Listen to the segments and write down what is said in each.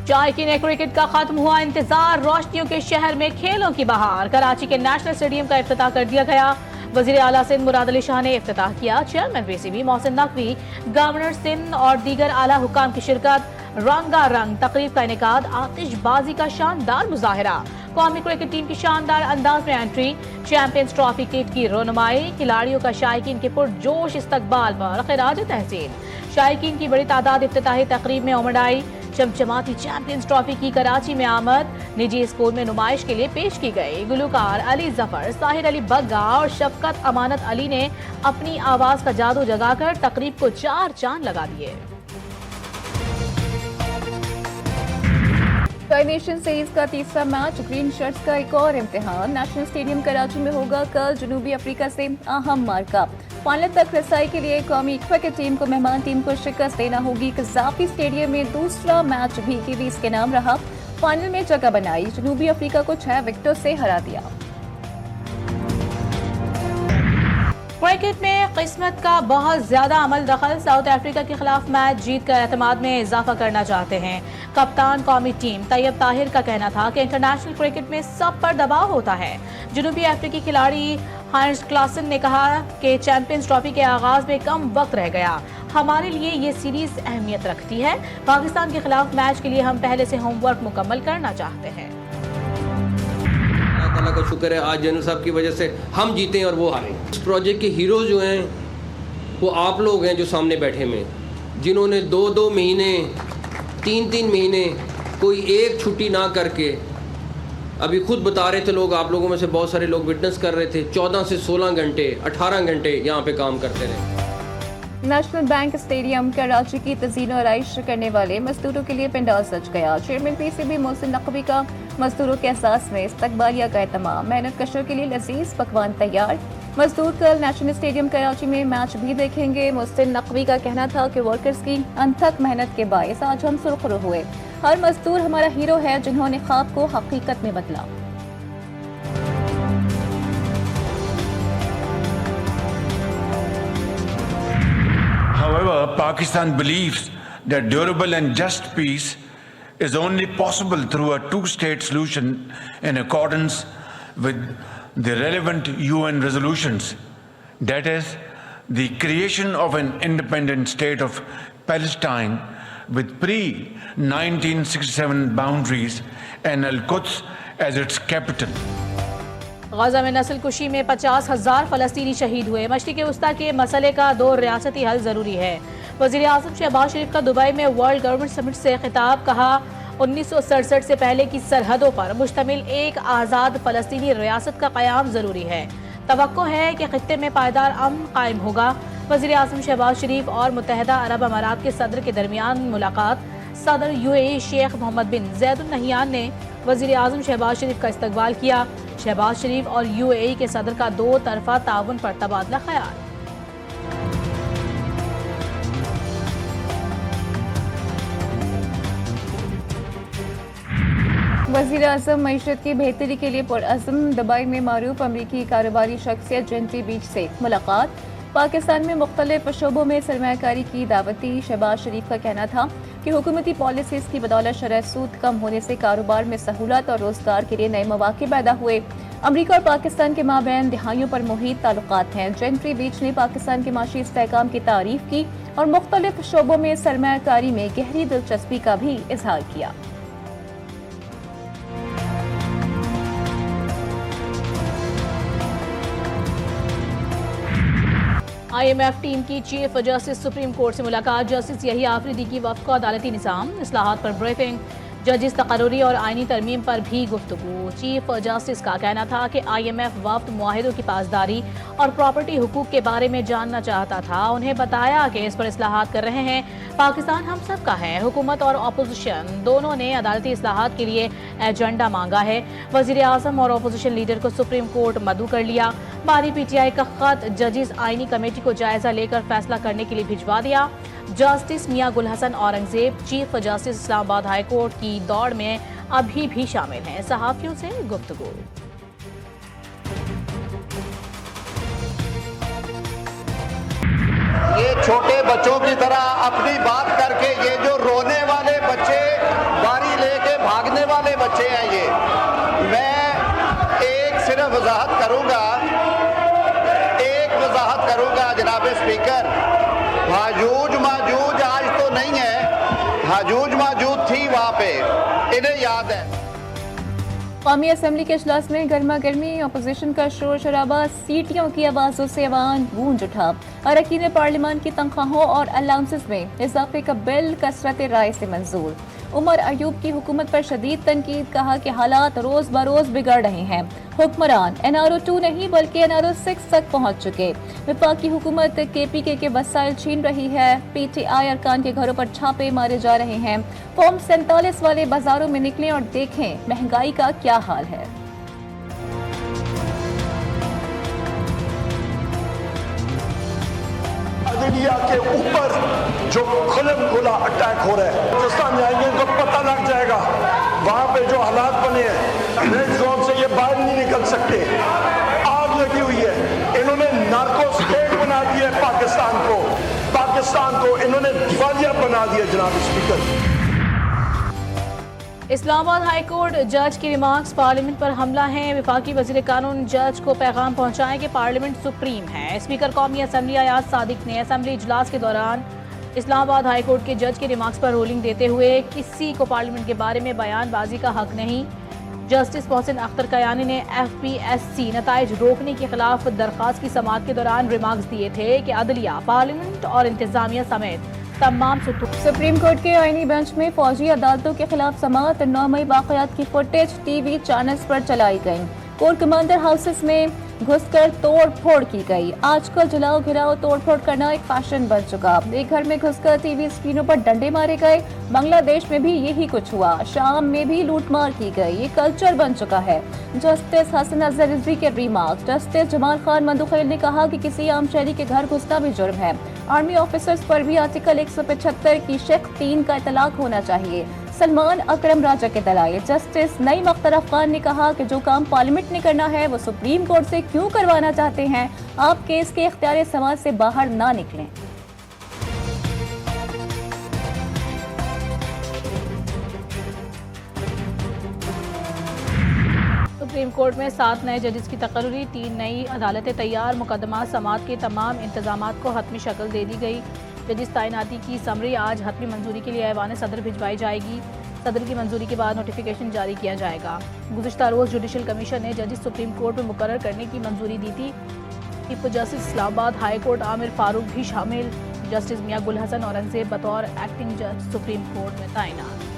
शायकीन cricket का खत्म हुआ इंतजार, रोशनियों के शहर में खेलों की बहार। कराची के नेशनल स्टेडियम का इफ्तिताह कर दिया गया। वजीर आला सिंध मुराद अली शाह ने इफ्तिताह किया। Chairman PCB Mohsin Naqvi, governor Sindh और दीगर आला हुकाम की शिरकत। रंगारंग तकरीब का इनेकाद, आतिशबाजी का शानदार मुजाहिरा। कौमी क्रिकेट टीम की शानदार अंदाज में एंट्री। चैंपियंस ट्रॉफी किट की रोनुमाई। खिलाड़ियों का शायकीन के पुरजोश इस्तकबाल पर खिराज तहसीन। शायकीन की बड़ी तादाद इफ्तिताही तकरीब में उमड़ आई। चमचमाती चैंपियंस ट्रॉफी की कराची में आमद निजी स्कूल में नुमाइश के लिए पेश की गई। गुलकार अली जफर, साहिर अली बग्गा और शफकत अमानत अली ने अपनी आवाज का जादू जगाकर तकरीब को 4 चांद लगा दिए। ट्राई नेशन सीरीज का तीसरा मैच, ग्रीन शर्ट्स का एक और इम्तिहान। नेशनल स्टेडियम कराची में होगा कल जनूबी अफ्रीका से अहम मार्का। फाइनल तक रसाई के लिए कौमी क्रिकेट टीम को मेहमान टीम को शिकस्त देना होगी। कज़ाफी स्टेडियम में दूसरा मैच भी कीवीज के नाम रहा। फाइनल में जगह बनाई, जनूबी अफ्रीका को 6 विकेटों से हरा दिया। क्रिकेट में किस्मत का बहुत ज्यादा अमल दखल। साउथ अफ्रीका के खिलाफ मैच जीत कर एतमाद में इजाफा करना चाहते हैं। कप्तान कौमी टीम तैयब ताहिर का कहना था कि इंटरनेशनल क्रिकेट में सब पर दबाव होता है। जनूबी अफ्रीकी खिलाड़ी हाइंस क्लासन ने कहा कि चैंपियंस ट्रॉफी के आगाज में कम वक्त रह गया। हमारे लिए ये सीरीज अहमियत रखती है। पाकिस्तान के खिलाफ मैच के लिए हम पहले से होमवर्क मुकम्मल करना चाहते हैं। अल्लाह ताला का शुक्र है आज जनरल साहब की वजह से हम जीते हैं और वो हारे। इस प्रोजेक्ट के हीरोज जो हैं वो आप लोग हैं जो सामने बैठे में, जिन्होंने 2-2 महीने 3-3 महीने कोई एक छुट्टी ना करके, अभी खुद बता रहे थे लोग, आप लोगों में से बहुत सारे लोग विटनेस कर रहे थे, 14 से 16 घंटे 18 घंटे यहाँ पे काम करते रहे। नेशनल बैंक स्टेडियम कराची की तज़ीन और आराइश करने वाले मजदूरों के लिए पंडाल सज गया। चेयरमैन पीसीबी मोहसिन नकवी का मजदूरों के एहसास में इस्तकबालिया का एहतमाम। मेहनत कशों के लिए लजीज पकवान तैयार। मजदूर कल नेशनल स्टेडियम कराची में मैच भी देखेंगे। मोहसिन नकवी का कहना था कि वर्कर्स की अनथक मेहनत के बायस आज हम सुरखरू हुए। हर मजदूर हमारा हीरो है जिन्होंने ख्वाब को हकीकत में बदला। However, Pakistan believes that durable and just peace is only possible through a two-state solution in accordance with the relevant UN resolutions. That is, the creation of an independent state of Palestine with pre-1967 boundaries and Al-Quds as its capital. गजा में नस्ल कुशी में 50,000 फलस्तीनी शहीद हुए। मशरिक़ वस्ता के मसले का 2 रियासती हल जरूरी है। वज़ीर आज़म शहबाज शरीफ का दुबई में वर्ल्ड गवर्नमेंट समिट से खिताब। कहा 1967 से पहले की सरहदों पर मुश्तमिल एक आज़ाद फलस्तीनी रियासत का क़याम जरूरी है। तवक्को है कि खित्ते में पायदार अमन कायम होगा। वज़ीर आज़म शहबाज शरीफ और मुत्तहिदा अरब अमारात के सदर के दरमियान मुलाकात। सदर UAE शेख मोहम्मद बिन ज़ैद अल नहियान ने वज़ीर आज़म शहबाज शरीफ का इस्तकबाल किया। शहबाज शरीफ और UAE के सदर का 2 तरफा ताउन पर तबादला ख्याल। वज़ीर आज़म मईशत की बेहतरी के लिए पुरअज़्म। दुबई में मारूफ अमरीकी कारोबारी शख्सियत जेंट्री बीच से मुलाकात। पाकिस्तान में मुख्तलिफ शोबों में सरमायाकारी की दावत दी। शहबाज शरीफ का कहना था कि हुकूमती पॉलिसीज़ की बदौलत शरह सूद कम होने से कारोबार में सहूलत और रोजगार के लिए नए मौके पैदा हुए। अमरीका और पाकिस्तान के माबैन दिहाइयों पर मुहित ताल्लुकात हैं। जेंट्री बीच ने पाकिस्तान के माशी इस्तेहकाम की तारीफ की और मुख्तलिफ शोबों में सरमायाकारी में गहरी दिलचस्पी का भी इजहार किया। IMF टीम की चीफ जस्टिस सुप्रीम कोर्ट से मुलाकात। जस्टिस यही आफरीदी की वफ़ को अदालती निज़ाम, इस्लाहात पर ब्रीफिंग, जजिस तकर्री और आइनी तरमीम पर भी गुफ्तगू। चीफ जस्टिस का कहना था कि IMF वफ़द मुआहिदों की पासदारी और प्रॉपर्टी हुकूक के बारे में जानना चाहता था। उन्हें बताया कि इस पर इस्लाहात कर रहे हैं। पाकिस्तान हम सब का है। हुकूमत और अपोजिशन दोनों ने अदालती इस्लाहात के लिए एजेंडा मांगा है। वज़ीर आज़म और अपोजिशन लीडर को सुप्रीम कोर्ट मदऊ कर लिया। बारी PTI का खत जजिस आइनी कमेटी को जायजा लेकर फैसला करने के लिए भिजवा दिया। Justice Mian Gul Hassan Aurangzeb chief justice Islamabad high court की दौड़ में अभी भी शामिल हैं। सहाफियों से गुफ्तगू। ये छोटे बच्चों की तरह अपनी बात करके, ये जो रोने वाले बच्चे बारी नहीं है, हजूज माजूद थी वहाँ पे, इन्हें याद है। कौमी असम्बली के इजलास में गर्मा गर्मी, अपोजिशन का शोर शराबा, सीटियों की आवाज़ों से अवान गूंज उठा। अरकान पार्लियामान की तनख्वाहों और अलाउंसेस में इजाफे का बिल कसरत राय से मंजूर। उमर अयूब की हुकूमत पर शदीद तनकीद, कहा कि हालात रोज बरोज बिगड़ रहे हैं। हुक्मरान NRO 2 नहीं बल्कि NRO 6 तक पहुंच चुके। वफाकी हुकूमत KPK के वसाइल छीन रही है। PTI अरकान के घरों पर छापे मारे जा रहे हैं। फॉर्म 47 वाले बाजारों में निकलें और देखें महंगाई का क्या हाल है। अदलिया के ऊपर जो खुलम खुला अटैक हो रहा है, पाकिस्तान जाएंगे तो पता लग जाएगा। वहां पे जो हालात बने हैं, रेड जोन से ये बाहर नहीं निकल सकते। आग लगी हुई है। इन्होंने नार्को स्टेट बना दिया है पाकिस्तान को इन्होंने दिवालिया बना दिया। जनाब स्पीकर, इस्लामाबाद हाई कोर्ट जज की रिमार्क्स पार्लियामेंट पर हमला है। वफाकी वजीर कानून जज को पैगाम पहुंचाएं कि पार्लियामेंट सुप्रीम है। स्पीकर कौमी असम्बली अयाज सादिक ने असम्बली इजलास के दौरान इस्लामाबाद हाई कोर्ट के जज के रिमार्क्स पर रूलिंग देते हुए किसी को पार्लियामेंट के बारे में बयानबाजी का हक नहीं। जस्टिस मोहसिन अख्तर कयानी ने FPSC नताइज रोकने के खिलाफ दरख्वास्त की समाअत के दौरान रिमार्क्स दिए थे कि अदलिया, पार्लियामेंट और इंतजामिया समेत तमाम सुप्रीम कोर्ट के आईनी बेंच में फौजी अदालतों के खिलाफ समाअत। 9 मई वाक़यात की फुटेज TV चैनल्स पर चलाई गई। कोर्ट कमांडर हाउसेस में घुसकर तोड़ फोड़ की गई। आजकल जलाओ गिराओ तोड़ फोड़ करना एक फैशन बन चुका। एक घर में घुसकर TV स्क्रीनों पर डंडे मारे गए। बांग्लादेश में भी यही कुछ हुआ। शाम में भी लूटमार की गई। ये कल्चर बन चुका है। जस्टिस हसन अजहर रिजवी के रिमार्क। जस्टिस जमाल खान मंदुखेल ने कहा कि किसी आम शहरी के घर घुसना भी जुर्म है। आर्मी ऑफिसर्स पर भी आर्टिकल 175 की शिक 3 का इतलाक होना चाहिए। सलमान अकरम राजा के दलाइल। जस्टिस नईम अख्तर अफगान ने कहा कि जो काम पार्लियामेंट ने करना है वो सुप्रीम कोर्ट से क्यों करवाना चाहते हैं। आप केस के इख्तियार समाज से बाहर ना निकलें। सुप्रीम कोर्ट में 7 नए जजेस की तकर्री, 3 नई अदालतें तैयार। मुकदमा समाअत के तमाम इंतजामात को हतमी शक्ल दे दी गई। जजिस तैनाती की समरी आज हतमी मंजूरी के लिए ऐवान सदर भिजवाई जाएगी। सदर की मंजूरी के बाद नोटिफिकेशन जारी किया जाएगा। गुज़िश्ता रोज़ जुडिशल कमीशन ने जजिस सुप्रीम कोर्ट में मुकर्रर करने की मंजूरी दी थी। Chief justice Islamabad high court Aamir Farooq भी शामिल। जस्टिस मियां गुल हसन औरंगजेब बतौर एक्टिंग जज सुप्रीम कोर्ट में तैनात।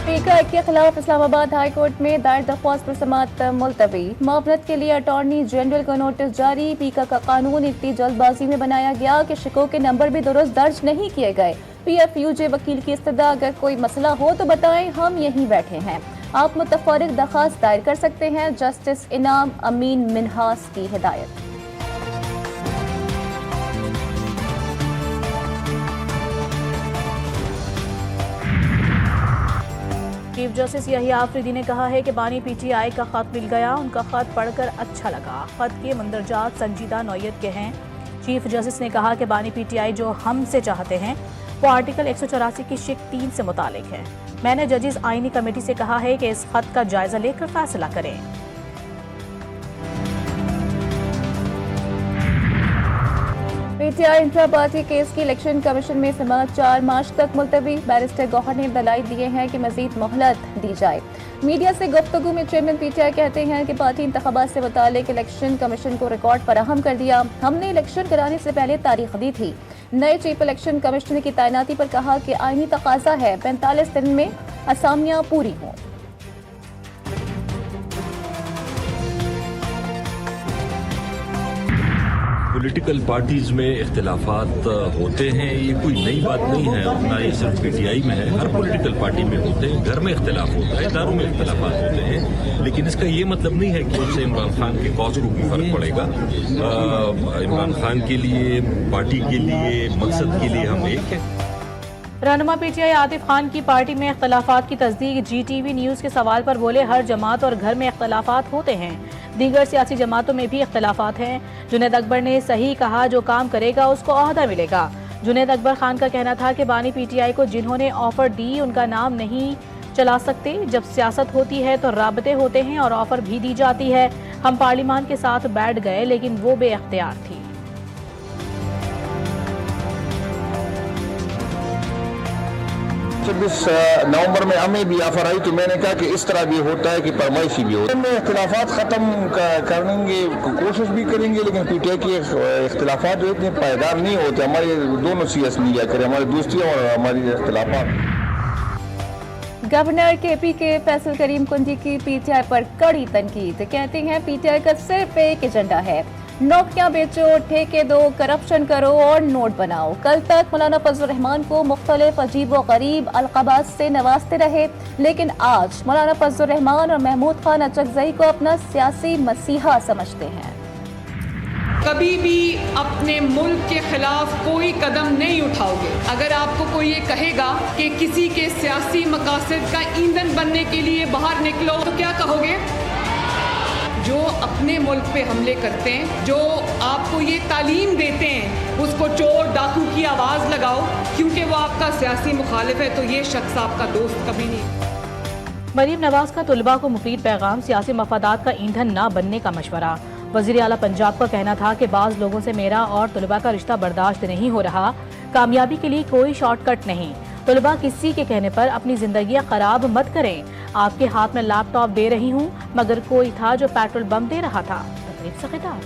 स्पीकर के खिलाफ इस्लामाबाद हाई कोर्ट में दायर दरख्वास्त पर समाअत मुलतवी। मामलत के लिए अटॉर्नी जनरल को नोटिस जारी। पीका का कानून इतनी जल्दबाजी में बनाया गया कि शिकों के नंबर भी दुरुस्त दर्ज नहीं किए गए। PFUJ वकील की इस्तदा, अगर कोई मसला हो तो बताएं, हम यहीं बैठे हैं। आप मुतफर्रिक दरख्वास्त दायर कर सकते हैं। जस्टिस इनाम अमीन मिनहास की हिदायत। चीफ जस्टिस यहिया आफरीदी ने कहा है कि बानी PTI का खत मिल गया। उनका खत पढ़कर अच्छा लगा। खत के मंदरजात संजीदा नौयत के हैं। चीफ जस्टिस ने कहा कि बानी PTI जो हमसे चाहते हैं वो आर्टिकल 184 की शिक 3 से मुतालिक है। मैंने जजिस आईनी कमेटी से कहा है कि इस खत का जायजा लेकर फैसला करें। PTI इंट्रा पार्टी केस की इलेक्शन कमीशन में समाअत 4 मार्च तक मुलतवी। बैरिस्टर गौहर ने दलाइल दिए हैं कि मजीद मोहलत दी जाए। मीडिया से गुफ्तगू में चेयरमैन PTI कहते हैं कि पार्टी इंतखाबात से मुतालिक इलेक्शन कमीशन को रिकॉर्ड फराहम कर दिया। हमने इलेक्शन कराने से पहले तारीख दी थी। नए चीफ इलेक्शन कमिश्नर की तैनाती पर कहा कि आईनी तकाजा है 45 दिन में असामियां पूरी हों। पॉलिटिकल पार्टीज में इख्तिलाफात होते हैं, ये कोई नई बात नहीं है। ना ये सिर्फ PTI में है, हर पॉलिटिकल पार्टी में होते हैं। घर में इख्तिलाफ होता है, इदारों में इख्तिलाफात होते हैं, लेकिन इसका ये मतलब नहीं है कि उससे इमरान खान के कॉज को भी फर्क पड़ेगा। इमरान खान के लिए, पार्टी के लिए, मकसद के लिए हम एक हैं। रहनुमा PTI आतिफ खान की पार्टी में इख्तलाफात की तस्दीक। GTV न्यूज़ के सवाल पर बोले, हर जमात और घर में इख्तलाफात होते हैं। दीगर सियासी जमातों में भी इख्तलाफात हैं। जुनैद अकबर ने सही कहा, जो काम करेगा उसको ओहदा मिलेगा। जुनैद अकबर खान का कहना था कि बानी PTI को जिन्होंने ऑफर दी उनका नाम नहीं चला सकते। जब सियासत होती है तो राबते होते हैं और ऑफर भी दी जाती है। हम पार्लिमान के साथ बैठ गए लेकिन वो बेअख्तियार थी। नवंबर में हमें भी ऑफर आई तो मैंने कहा कि इस तरह भी होता है कि फरमाइशी भी होता है। इख्तिलाफात ख़त्म करने कोशिश भी करेंगे, लेकिन पीटीआई के इख्तिलाफात जो इतने पायदार नहीं होते। हमारे दोनों सीएस लिया करें, हमारी दोस्तियाँ और हमारी इख्तिलाफात। गवर्नर केपी के फैसल करीम कुंजी की पीटीआई पर कड़ी तनकीद। कहते हैं पीटीआई का सिर्फ एक एजेंडा है, नौकरियां बेचो, ठेके दो, करप्शन करो और नोट बनाओ। कल तक मौलाना फजल रहमान को मुख्तलिफ अजीब व गरीब अलक़ाबात से नवाजते रहे, लेकिन आज मौलाना फजल रहमान और महमूद खान अचकज़ई को अपना सियासी मसीहा समझते हैं। कभी भी अपने मुल्क के खिलाफ कोई कदम नहीं उठाओगे। अगर आपको कोई ये कहेगा कि किसी के सियासी मकासद का ईंधन बनने के लिए बाहर निकलो, तो क्या कहोगे? जो अपने मुल्क पे हमले करते हैं, जो आपको ये तालीम देते हैं, उसको चोर डाकू की आवाज़ लगाओ क्योंकि वो आपका सियासी मुखालिफ है, तो ये शख्स आपका दोस्त कभी नहीं। मरीम नवाज का तलबा को मुफीद पैगाम, सियासी मफादात का ईंधन ना बनने का मशवरा। वज़ीर आला पंजाब का कहना था कि बाज़ लोगों से मेरा और तलबा का रिश्ता बर्दाश्त नहीं हो रहा। कामयाबी के लिए कोई शॉर्टकट नहीं। तलबा किसी के कहने पर अपनी जिंदगियां खराब मत करें। आपके हाथ में लैपटॉप दे रही हूँ, मगर कोई था जो पेट्रोल बम दे रहा था। तकरीब से खिताब।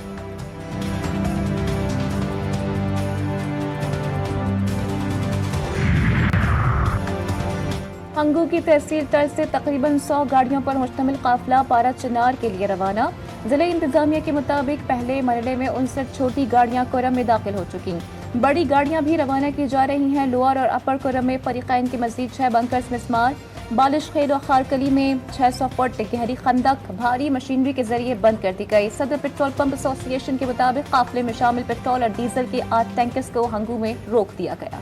हंगू की तहसील तर्ज से तकरीबन 100 गाड़ियों पर मुश्तमिल काफिला पारा चिनार के लिए रवाना। जिला इंतजामिया के मुताबिक पहले मरहले में 59 छोटी गाड़ियां कोरम में दाखिल हो चुकी। बड़ी गाड़ियां भी रवाना की जा रही हैं। लोअर और अपर कोरम में फरीकैन की मजीद 6 बंकर्स मिस्मार, बालिश खेल और खारकली में 600 फुट गहरी खंदक भारी मशीनरी के जरिए बंद कर दी गई। सदर पेट्रोल पंप एसोसिएशन के मुताबिक काफिले में शामिल पेट्रोल और डीजल के 8 टैंकर्स को हंगू में रोक दिया गया।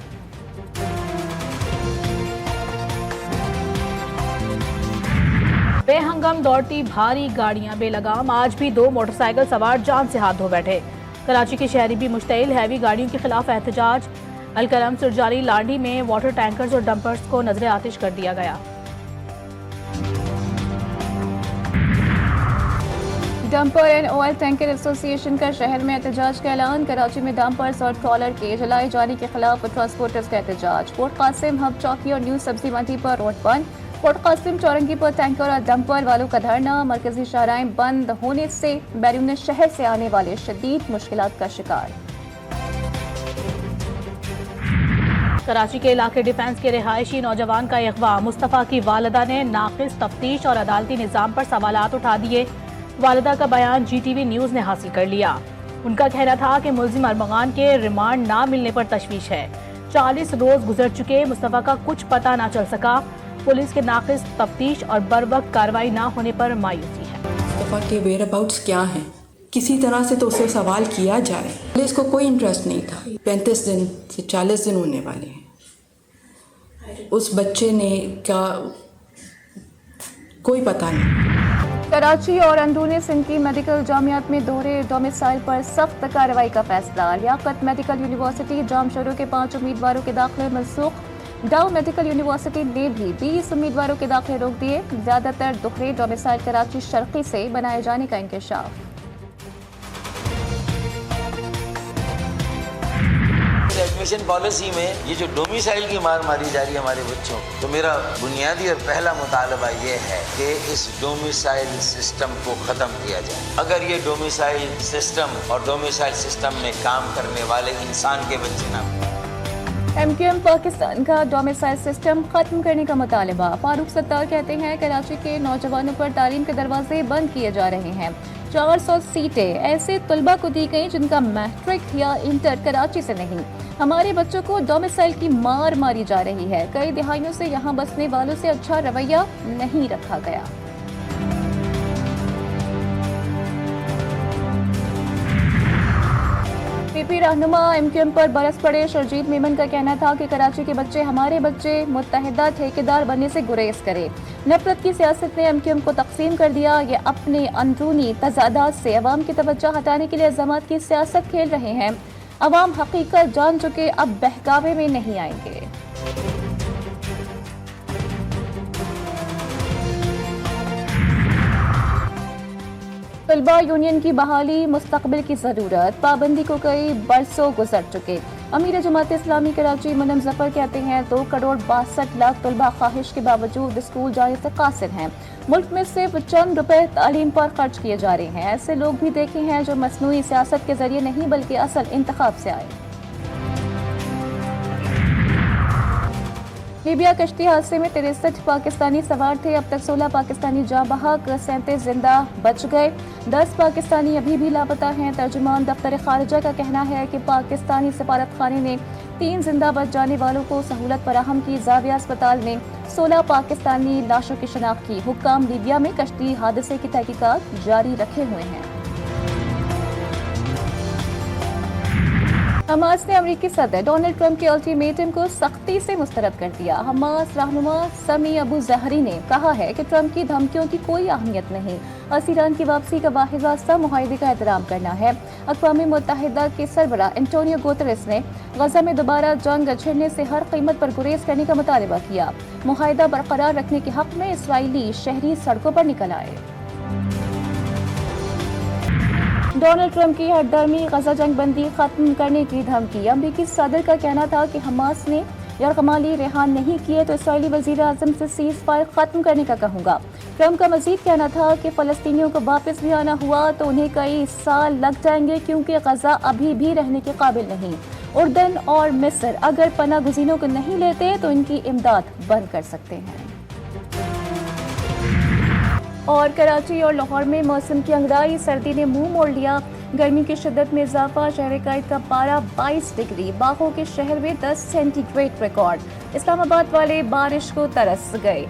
बेहंगम दौड़ती भारी गाड़ियां बेलगाम। आज भी 2 मोटरसाइकिल सवार जान से हाथ धो बैठे। कराची के शहरी भी मुश्तइल। हैवी गाड़ियों के खिलाफ एहतजाज। अलकरम सुरजारी लाडी में वाटर टैंकर्स और डंपर्स को नजर आतिश कर दिया गया। Dumper and oil tanker association का शहर में एहतजाज का ऐलान। कराची में डंपर्स और ट्रॉलर के जलाए जाने के खिलाफ ट्रांसपोर्टर्स का एहतजाज। पोर्ट कासिम, हब चौकी और न्यू सब्जी मंडी पर रोड बंद। पोर्ट कासिम चौरंगी पर टैंकर और डंपर वालों का धरना। मरकजी शाहराएं बंद होने से बैरून शहर से आने वाले शदीद मुश्किलात का शिकार। कराची के इलाके डिफेंस के रिहायशी नौजवान का अगवा। मुस्तफ़ा की वालिदा ने नाक़िस तफ्तीश और अदालती निज़ाम पर सवालात उठा दिए। वालिदा का बयान GTV न्यूज़ ने हासिल कर लिया। उनका कहना था कि मुल्ज़िम अरमगान के रिमांड ना मिलने पर तशवीश है। 40 रोज गुजर चुके, मुस्तफ़ा का कुछ पता ना चल सका। पुलिस के नाक़िस तफ्तीश और बरवक्त कार्रवाई ना होने पर मायूसी है। मुस्तफ़ा के वेयर अबाउट्स क्या हैं, किसी तरह से तो उससे सवाल किया जाए। पुलिस को कोई इंटरेस्ट नहीं था। 35 दिन से 40 दिन होने वाले हैं। उस बच्चे ने क्या कोई पता नहीं। कराची और अंदरूनी सिंध की मेडिकल जामियात में दोहरे डोमिसाइल पर सख्त कार्रवाई का फैसला। लियाकत मेडिकल यूनिवर्सिटी जामशोरों के 5 उम्मीदवारों के दाखिले मनसूख। डाउ मेडिकल यूनिवर्सिटी ने भी 20 उम्मीदवारों के दाखिले रोक दिए। ज्यादातर दोहरे डोमिसाइल कराची शर्की से बनाए जाने का इंकशाफ। एडमिशन पॉलिसी में ये जो डोमिसाइल की मार मारी जा रही है हमारे बच्चों, तो मेरा बुनियादी और पहला मुतालबा ये है कि इस डोमिसाइल सिस्टम को ख़त्म किया जाए। अगर ये डोमिसाइल सिस्टम और डोमिसाइल सिस्टम में काम करने वाले इंसान के बच्चे ना। MQM पाकिस्तान का डोमिसाइल सिस्टम खत्म करने का मुतालबा। फारूक सत्तार कहते हैं कराची के नौजवानों पर तालीम के दरवाजे बंद किए जा रहे हैं। 400 सीटें ऐसे तलबा को दी गई जिनका मैट्रिक या इंटर कराची से नहीं। हमारे बच्चों को डोमिसाइल की मार मारी जा रही है। कई दिहाइयों से यहाँ बसने वालों से अच्छा रवैया नहीं रखा गया। PP रहनुमा MQM पर बरस पड़े। शरजीत मेमन का कहना था कि कराची के बच्चे हमारे बच्चे, मुत्तहिदा ठेकेदार बनने से गुरेज करें। नफरत की सियासत ने MQM को तकसीम कर दिया। ये अपने अंदरूनी तजादात से अवाम की तवज्जो हटाने के लिए अज़ामत की सियासत खेल रहे हैं। अवाम हकीकत जान चुके, अब बहकावे में नहीं आएंगे। तलबा यूनियन की बहाली मुस्तकबिल की ज़रूरत, पाबंदी को कई बरसों गुजर चुके। अमीर जमात इस्लामी कराची मुनम जफर कहते हैं 2 करोड़ 62 लाख तलबा ख्वाहिश के बावजूद स्कूल जाने से कासिर हैं। मुल्क में सिर्फ चंद रुपए तालीम पर खर्च किए जा रहे हैं। ऐसे लोग भी देखे हैं जो मसनूई सियासत के जरिए नहीं बल्कि असल इंतखाब से आए। लीबिया कश्ती हादसे में 63 पाकिस्तानी सवार थे। अब तक 16 पाकिस्तानी जाँ बहक, 37 जिंदा बच गए। 10 पाकिस्तानी अभी भी लापता हैं। तर्जुमान दफ्तर खारिजा का कहना है कि पाकिस्तानी सफारत खाने ने 3 जिंदा बच जाने वालों को सहूलत फराहम की। जाविया अस्पताल में 16 पाकिस्तानी लाशों की शनाख्त की। हुक्काम लीबिया में कश्ती हादसे की तहकीकात जारी रखे हुए हैं। हमास ने अमेरिकी सदर डोनाल्ड ट्रंप के अल्टीमेटम को सख्ती से मुस्तरद कर दिया। हमास रहनुमा समी अबू जहरी ने कहा है कि ट्रंप की धमकियों की कोई अहमियत नहीं। असीरान की वापसी का वाहिद रास्ता मुआहदे का एहतराम करना है। अक़वाम मुत्तहिदा के सरबराह एंटोनियो गुतेरेस ने गजा में दोबारा जंग छिड़ने से हर कीमत पर गुरेज करने का मुतालबा किया। मुआहदा बरकरार रखने के हक में इसराइली शहरी सड़कों पर निकल आए। डोनाल्ड ट्रंप की हरदर्मी गजा जंग बंदी खत्म करने की धमकी। अमरीकी सदर का कहना था कि हमास ने यरगमाली रिहा नहीं किए तो इसराइली वजीर आजम से सीज फायर खत्म करने का कहूँगा। ट्रंप का मजीद कहना था कि फ़लस्तीनियों को वापस भी आना हुआ तो उन्हें कई साल लग जाएंगे क्योंकि गजा अभी भी रहने के काबिल नहीं। उर्दन और मिस्र अगर पनाह गुज़ीनों को नहीं लेते तो इनकी इमदाद बंद कर सकते हैं। और कराची और लाहौर में मौसम की अंगड़ाई, सर्दी ने मुंह मोड़ लिया। गर्मी की शिद्दत में इजाफा, शहर कैद का पारा 22 डिग्री, बागों के शहर में 10 सेंटीग्रेड रिकॉर्ड। इस्लामाबाद वाले बारिश को तरस गए।